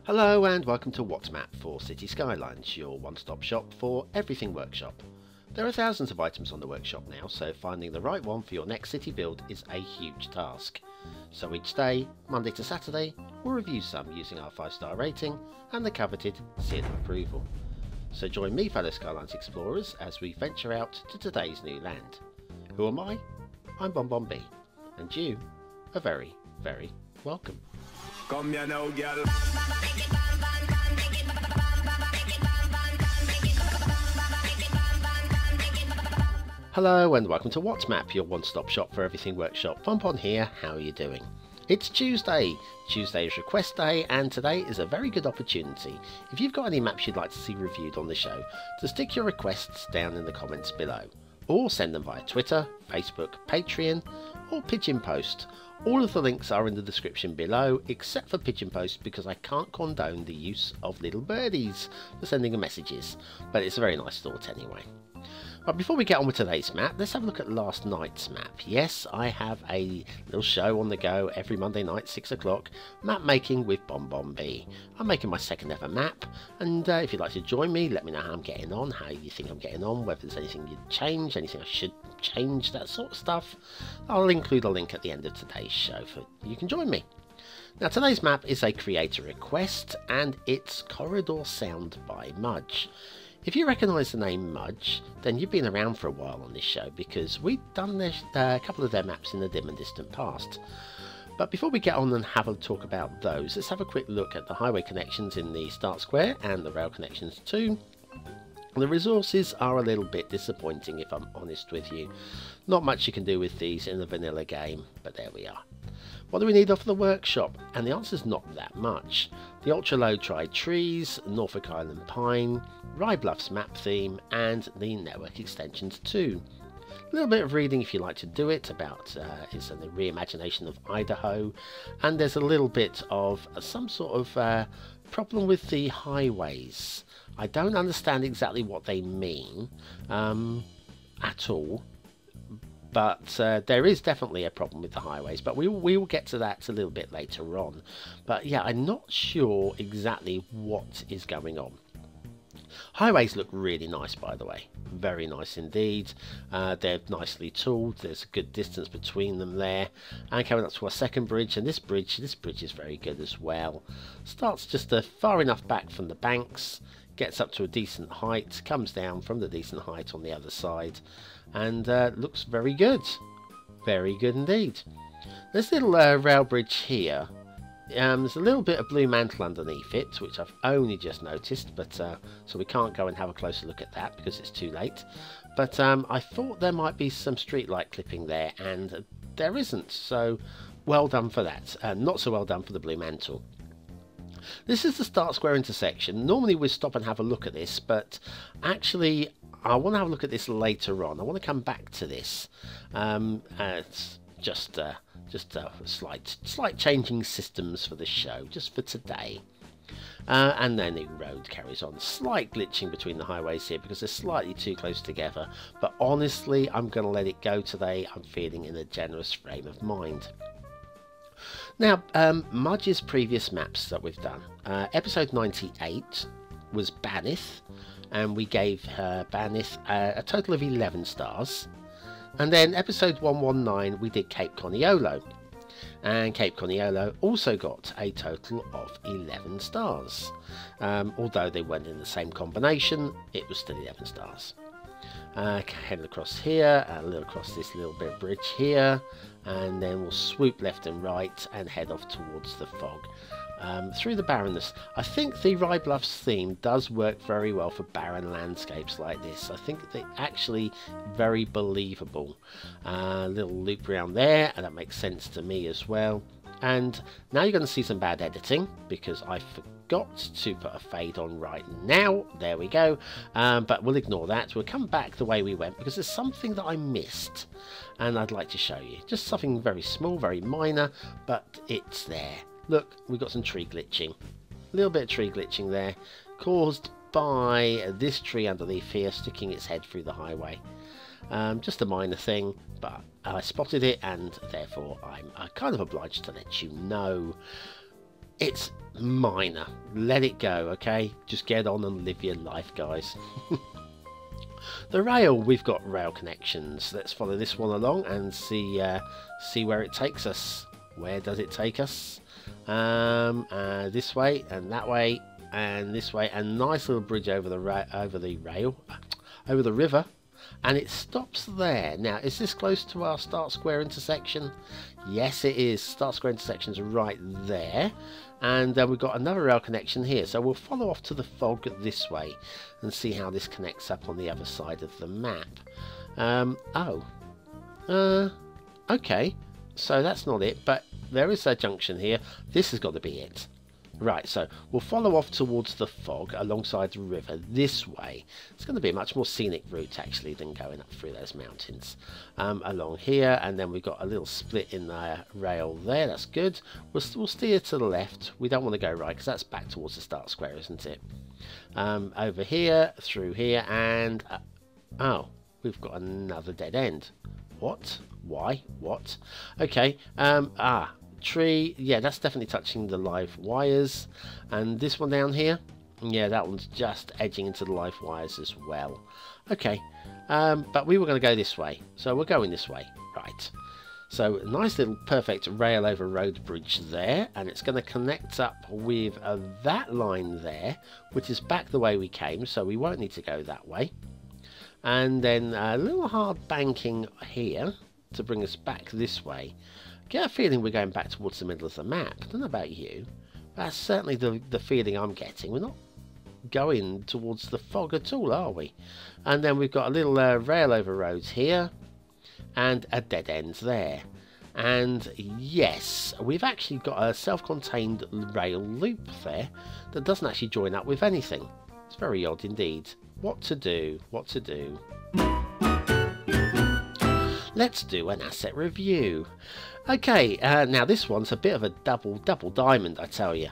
Hello and welcome to What's Map for Cities Skylines, your one-stop shop for everything workshop. There are thousands of items on the workshop now, so finding the right one for your next city build is a huge task. So each day, Monday to Saturday, we'll review some using our 5-star rating and the coveted seal of approval. So join me, fellow Skylines explorers, as we venture out to today's new land. Who am I? I'm BonBonB, and you are very, very welcome. Come here now, girl. Hello and welcome to What's Map, your one-stop shop for everything workshop. BonBon here, how are you doing? It's Tuesday. Tuesday is request day, and today is a very good opportunity, if you've got any maps you'd like to see reviewed on the show, to stick your requests down in the comments below. Or send them via Twitter, Facebook, Patreon or Pigeon Post. All of the links are in the description below, except for Pigeon Post because I can't condone the use of little birdies for sending messages, but it's a very nice thought anyway. But before we get on with today's map, let's have a look at last night's map. Yes, I have a little show on the go every Monday night, 6 o'clock, map making with BonBonB. I'm making my second ever map, and if you'd like to join me, let me know how I'm getting on, how you think I'm getting on, whether there's anything you'd change, anything I should change, that sort of stuff. I'll include a link at the end of today's show for you can join me. Now today's map is a creator request, and it's Corridor Sound by Mudge. If you recognise the name Mudge, then you've been around for a while on this show because we've done a couple of their maps in the dim and distant past. But before we get on and have a talk about those, let's have a quick look at the highway connections in the start square and the rail connections too. The resources are a little bit disappointing, if I'm honest with you. Not much you can do with these in the vanilla game, but there we are. What do we need off the workshop? And the answer is not that much. The ultra low tried trees, Norfolk Island pine, Rye Bluffs map theme, and the network extensions too. A little bit of reading if you like to do it about it's a reimagination of Idaho, and there's a little bit of some sort of problem with the highways. I don't understand exactly what they mean at all. But there is definitely a problem with the highways, but we will get to that a little bit later on. But yeah, I'm not sure exactly what is going on. Highways look really nice, by the way. Very nice indeed. They're nicely tooled. There's a good distance between them there. And coming up to our second bridge, and this bridge is very good as well. Starts just far enough back from the banks, gets up to a decent height, comes down from the decent height on the other side, and looks very good. Very good indeed. This little rail bridge here, there's a little bit of blue mantle underneath it, which I've only just noticed, but so we can't go and have a closer look at that because it's too late. But I thought there might be some streetlight clipping there, and there isn't, so well done for that. Not so well done for the blue mantle. This is the start square intersection. Normally we'd stop and have a look at this, but actually I want to have a look at this later on. I want to come back to this. It's just slight changing systems for the show, just for today. And then the road carries on. Slight glitching between the highways here because they're slightly too close together. But honestly, I'm going to let it go today. I'm feeling in a generous frame of mind. Now, Mudge's previous maps that we've done. Episode 98 was Banith, and we gave Banith a total of 11 stars. And then episode 119 we did Cape Coniolo, and Cape Coniolo also got a total of 11 stars. Although they weren't in the same combination, it was still 11 stars. Heading across here, a little across this little bit of bridge here, and then we'll swoop left and right and head off towards the fog. Through the barrenness. I think the Rye Bluffs theme does work very well for barren landscapes like this. I think they're actually very believable. Little loop around there, and that makes sense to me as well. And now you're going to see some bad editing because I forgot to put a fade on right now. There we go. But we'll ignore that. We'll come back the way we went because there's something that I missed and I'd like to show you. Just something very small, very minor, but it's there. Look, we've got some tree glitching. A little bit of tree glitching there, caused by this tree underneath here sticking its head through the highway. Just a minor thing, but I spotted it and therefore I'm kind of obliged to let you know. It's minor. Let it go, okay? Just get on and live your life, guys. The rail, we've got rail connections. Let's follow this one along and see where it takes us. Where does it take us? This way and that way and this way, and nice little bridge over the river, and it stops there. Now, is this close to our start square intersection? Yes, it is. Start square intersection's right there, and we've got another rail connection here, so we'll follow off to the fog this way and see how this connects up on the other side of the map. Okay, so that's not it, but there is a junction here. This has got to be it. Right, so we'll follow off towards the fog alongside the river this way. It's going to be a much more scenic route actually than going up through those mountains. Along here, and then we've got a little split in the rail there. That's good. We'll steer to the left. We don't want to go right because that's back towards the start square, isn't it? Over here, through here, and oh, we've got another dead end. What? Why? What? Okay. Tree, yeah, that's definitely touching the live wires. And this one down here, yeah, that one's just edging into the live wires as well. Okay, but we were going to go this way, so we're going this way. Right, so nice little perfect rail over road bridge there, and it's going to connect up with that line there, which is back the way we came, so we won't need to go that way. And then a little hard banking here to bring us back this way. Get a feeling we're going back towards the middle of the map. I don't know about you, but that's certainly the feeling I'm getting. We're not going towards the fog at all, are we? And then we've got a little rail over roads here and a dead end there. And yes, we've actually got a self-contained rail loop there that doesn't actually join up with anything. It's very odd indeed. What to do? What to do? Let's do an asset review. Okay, now this one's a bit of a double diamond, I tell you.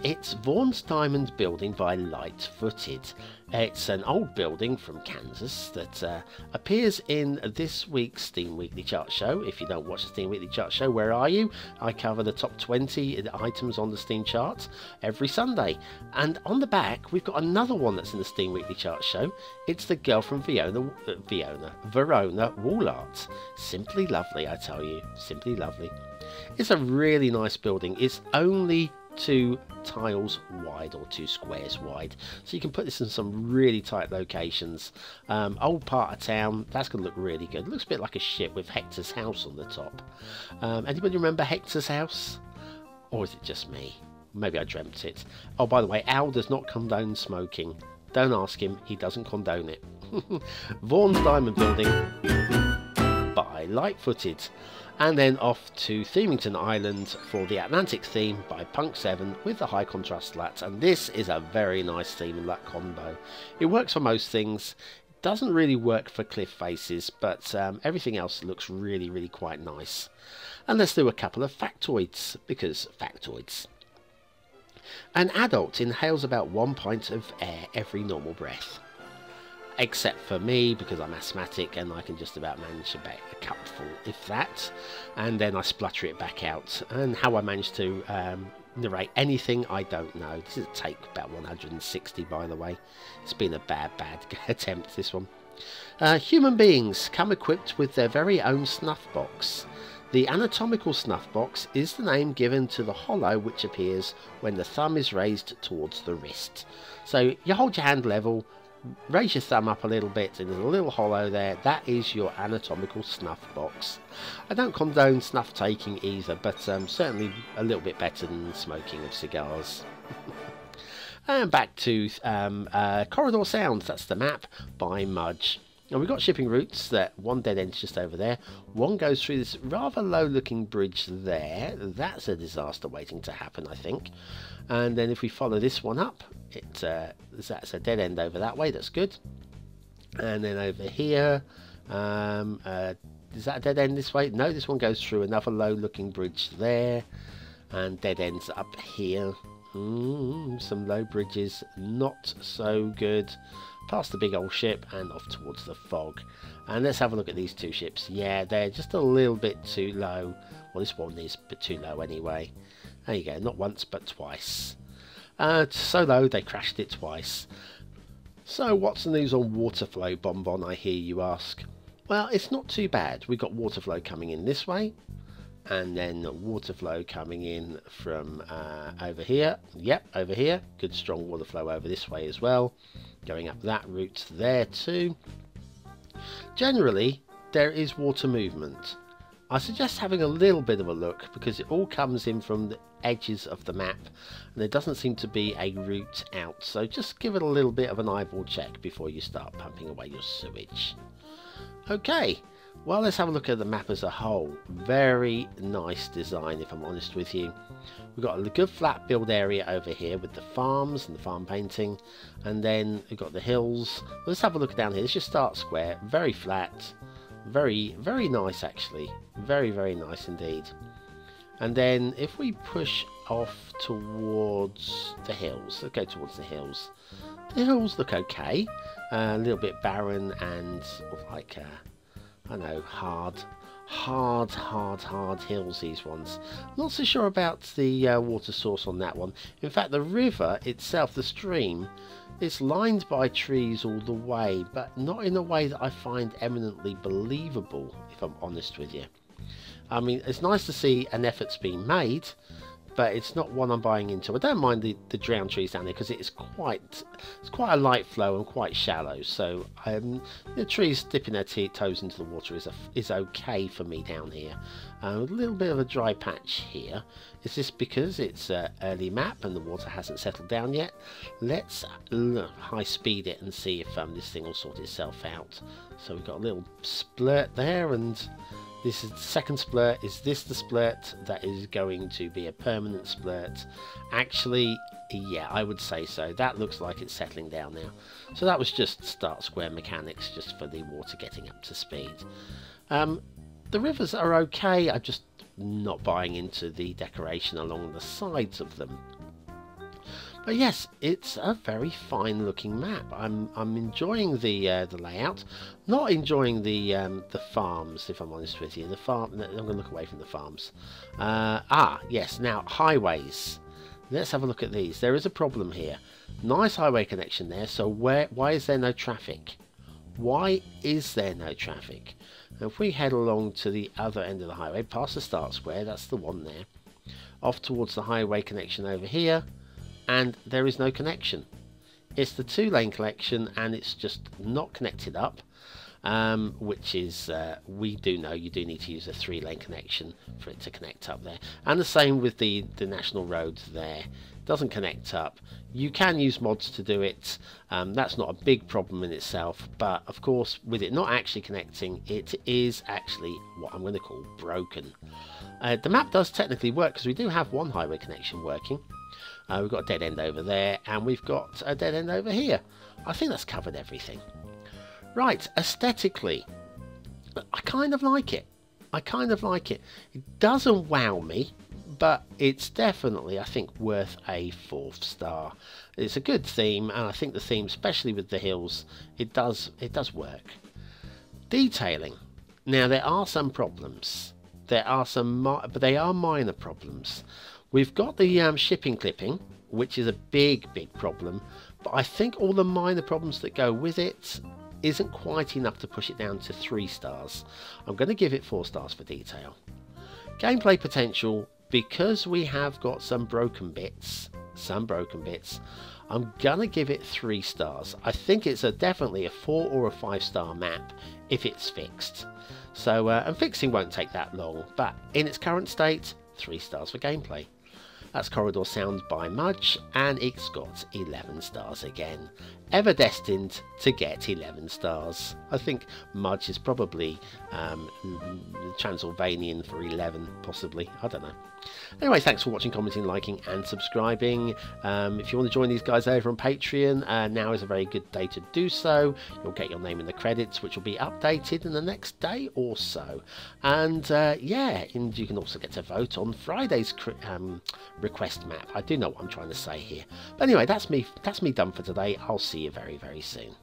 It's Vaughan's Diamond Building by Lightfooted. It's an old building from Kansas that appears in this week's Steam Weekly Chart Show. If you don't watch the Steam Weekly Chart Show, where are you? I cover the top 20 items on the Steam charts every Sunday. And on the back, we've got another one that's in the Steam Weekly Chart Show. It's the girl from Verona wall art. Simply lovely, I tell you. Simply lovely. It's a really nice building. It's only 2 tiles wide, or 2 squares wide, so you can put this in some really tight locations. Old part of town, that's going to look really good. It looks a bit like a ship with Hector's house on the top. Anybody remember Hector's house? Or is it just me? Maybe I dreamt it. Oh, by the way, Al does not condone smoking. Don't ask him, he doesn't condone it. Vaughan's Diamond Building by Lightfooted. And then off to Themington Island for the Atlantic theme by Punk7 with the high contrast slats. And this is a very nice theme in that combo. It works for most things. It doesn't really work for cliff faces, but everything else looks really quite nice. And let's do a couple of factoids, because factoids. An adult inhales about 1 pint of air every normal breath. Except for me, because I'm asthmatic and I can just about manage about a cupful, if that, and then I splutter it back out. And how I manage to narrate anything, I don't know. This is a take about 160, by the way. It's been a bad attempt, this one. Human beings come equipped with their very own snuff box. The anatomical snuff box is the name given to the hollow which appears when the thumb is raised towards the wrist. So you hold your hand level, raise your thumb up a little bit, and there's a little hollow there. That is your anatomical snuff box. I don't condone snuff taking either, but certainly a little bit better than smoking of cigars. And back to Corridor Sounds, that's the map by Mudge. Now we've got shipping routes. That one dead end's just over there. One goes through this rather low looking bridge there. That's a disaster waiting to happen, I think. And then if we follow this one up, that's a dead end over that way. That's good. And then over here, is that a dead end this way? No, this one goes through another low looking bridge there. And dead ends up here. Some low bridges, not so good. Past the big old ship and off towards the fog. And let's have a look at these 2 ships. Yeah, they're just a little bit too low. Well, this one is a bit too low anyway. There you go, not once but twice. So low they crashed it twice. So what's the news on water flow, BonBon, I hear you ask? Well, it's not too bad. We've got water flow coming in this way, and then water flow coming in from over here. Yep, over here. Good strong water flow over this way as well. Going up that route there too. Generally, there is water movement. I suggest having a little bit of a look because it all comes in from the edges of the map and there doesn't seem to be a route out. So just give it a little bit of an eyeball check before you start pumping away your sewage. Okay, well, let's have a look at the map as a whole. Very nice design, if I'm honest with you. We've got a good flat build area over here with the farms and the farm painting, and then we've got the hills. Let's have a look down here. This is your start square, very flat, very nice actually, very nice indeed. And then if we push off towards the hills, let's go towards the hills. The hills look okay, a little bit barren and sort of like I don't know, hard hills, these ones. Not so sure about the water source on that one. In fact, the river itself, the stream, it's lined by trees all the way, but not in a way that I find eminently believable, if I'm honest with you. I mean, it's nice to see an effort's being made, but it's not one I'm buying into. I don't mind the drowned trees down there because it's quite a light flow and quite shallow. So the trees dipping their toes into the water is okay for me down here. A little bit of a dry patch here. Is this because it's an early map and the water hasn't settled down yet? Let's high speed it and see if this thing will sort itself out. So we've got a little splurt there, and this is the second splurt. Is this the splurt that is going to be a permanent splurt? Actually, yeah, I would say so. That looks like it's settling down now. So that was just start square mechanics, just for the water getting up to speed. The rivers are okay. I'm just not buying into the decoration along the sides of them. But yes, it's a very fine looking map. I'm enjoying the layout. Not enjoying the farms, if I'm honest with you. The farm. I'm going to look away from the farms. Yes. Now highways. Let's have a look at these. There is a problem here. Nice highway connection there. So why is there no traffic? Why is there no traffic? Now if we head along to the other end of the highway, past the start square, that's the one there, off towards the highway connection over here. And there is no connection. It's the 2-lane connection and it's just not connected up, which is we do know you do need to use a 3-lane connection for it to connect up there. And the same with the national road there. Doesn't connect up. You can use mods to do it. That's not a big problem in itself, but of course with it not actually connecting, it is actually what I'm going to call broken. The map does technically work because we do have one highway connection working. We've got a dead end over there, and we've got a dead end over here. I think that's covered everything. Right, aesthetically, I kind of like it. It doesn't wow me, but it's definitely, I think, worth a 4th star. It's a good theme, and I think the theme, especially with the hills, it does work. Detailing. Now, there are some problems. But they are minor problems. We've got the shipping clipping, which is a big problem, but I think all the minor problems that go with it isn't quite enough to push it down to 3 stars. I'm going to give it 4 stars for detail. Gameplay potential, because we have got some broken bits, I'm going to give it 3 stars. I think it's definitely a 4 or a 5-star map if it's fixed. So, and fixing won't take that long, but in its current state, 3 stars for gameplay. That's Corridor Sound by Mudge, and it's got 11 stars again. Ever destined to get 11 stars. I think Mudge is probably Transylvanian for 11, possibly. I don't know. Anyway, thanks for watching, commenting, liking and subscribing. If you want to join these guys over on Patreon, now is a very good day to do so. You'll get your name in the credits, which will be updated in the next day or so. And yeah, and you can also get to vote on Friday's request map. I do know what I'm trying to say here. But anyway, that's me done for today. I'll see you very, very soon.